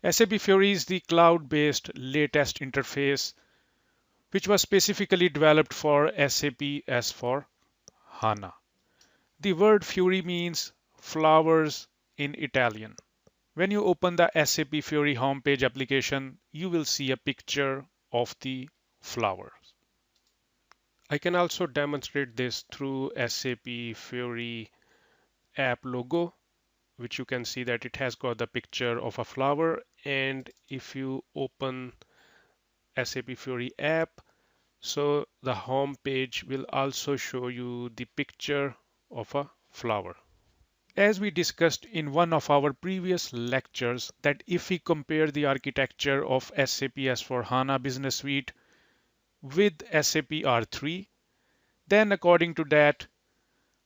SAP Fiori is the cloud-based latest interface which was specifically developed for SAP S/4HANA. The word Fiori means flowers in Italian. When you open the SAP Fiori homepage application, you will see a picture of the flowers. I can also demonstrate this through SAP Fiori app logo, which you can see that it has got the picture of a flower. And if you open SAP Fiori app, so the home page will also show you the picture of a flower. As we discussed in one of our previous lectures, that if we compare the architecture of SAP S/4HANA Business Suite with SAP R/3, then according to that,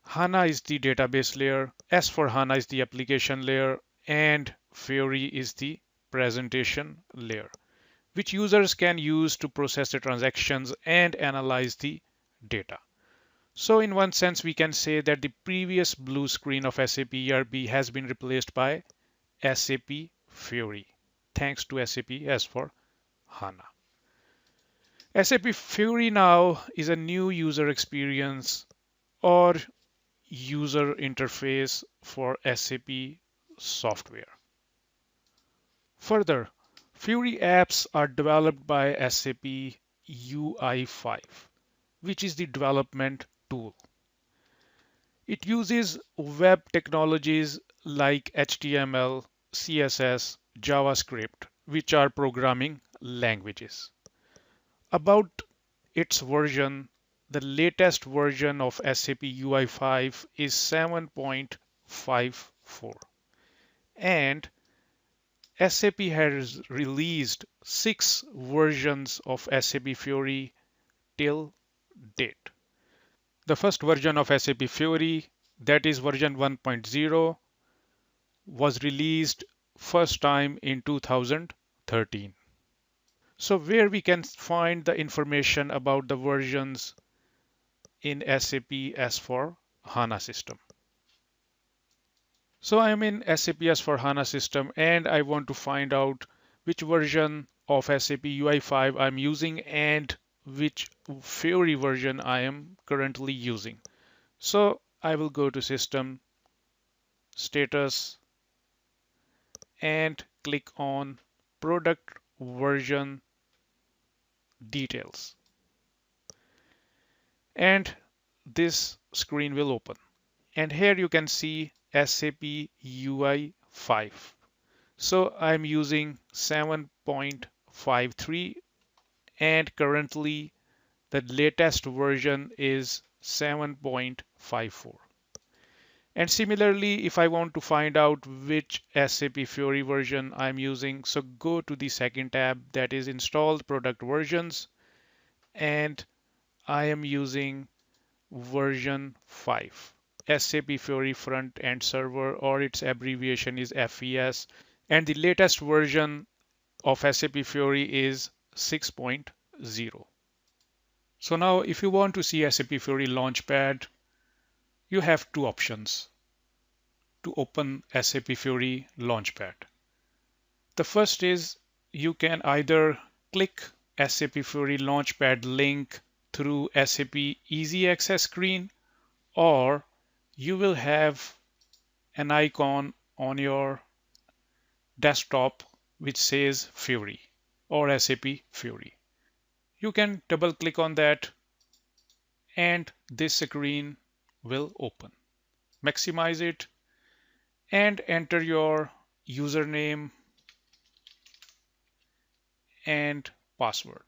HANA is the database layer, S/4HANA is the application layer, and Fiori is the presentation layer, which users can use to process the transactions and analyze the data. So in one sense, we can say that the previous blue screen of SAP ERP has been replaced by SAP Fiori, thanks to SAP S/4HANA. SAP Fiori now is a new user experience or user interface for SAP software. Further, Fiori apps are developed by SAP UI5, which is the development tool. It uses web technologies like HTML, CSS, JavaScript, which are programming languages. About its version, the latest version of SAP UI5 is 7.54, and SAP has released 6 versions of SAP Fiori till date. The first version of SAP Fiori, that is version 1.0, was released first time in 2013. So where we can find the information about the versions in SAP S/4HANA system. So I'm in SAP S/4HANA system and I want to find out which version of SAP UI5 I'm using and which Fiori version I am currently using. So I will go to System, Status, and click on Product Version Details. And this screen will open. And here you can see SAP UI5. So I'm using 7.53 and currently the latest version is 7.54. And similarly, if I want to find out which SAP Fiori version I'm using, so go to the second tab, that is Installed Product Versions, and I am using version 5. SAP Fiori Front End Server, or its abbreviation is FES, and the latest version of SAP Fiori is 6.0. So now if you want to see SAP Fiori Launchpad, you have two options to open SAP Fiori Launchpad. The first is you can either click SAP Fiori Launchpad link through SAP Easy Access screen, or you will have an icon on your desktop which says Fiori or SAP Fiori. You can double click on that and this screen will open. Maximize it and enter your username and password.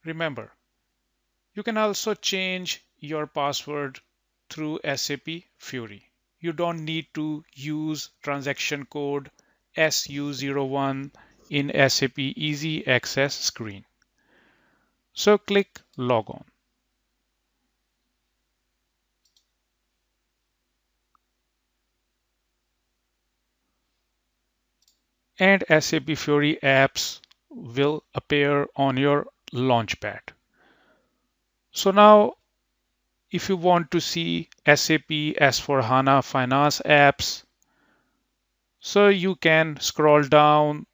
Remember, you can also change your password through SAP Fiori. You don't need to use transaction code SU01 in SAP Easy Access screen. So click Log On. And SAP Fiori apps will appear on your Launchpad. So now if you want to see SAP S/4HANA Finance apps, so you can scroll down.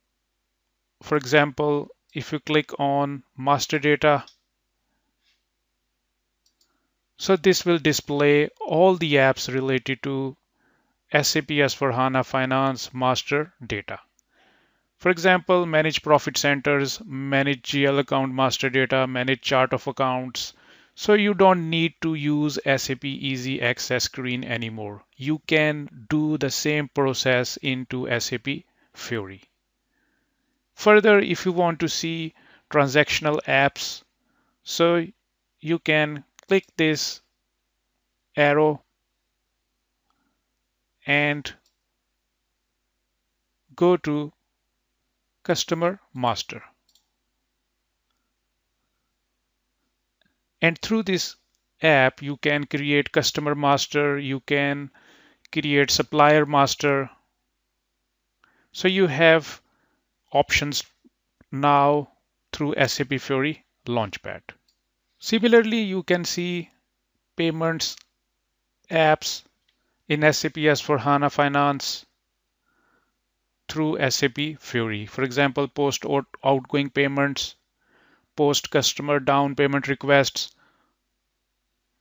For example, if you click on master data, so this will display all the apps related to SAP S/4HANA Finance master data. For example, manage profit centers, manage GL account master data, manage chart of accounts. So you don't need to use SAP Easy Access screen anymore. You can do the same process into SAP Fiori. Further, if you want to see transactional apps, so you can click this arrow and go to customer master. And through this app, you can create customer master, you can create supplier master. So you have options now through SAP Fiori Launchpad. Similarly, you can see payments apps in SAP S/4HANA Finance through SAP Fiori. For example, post outgoing payments, post customer down payment requests.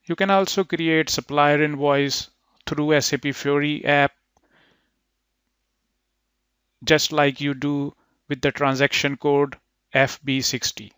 You can also create supplier invoice through SAP Fiori app, just like you do with the transaction code FB60.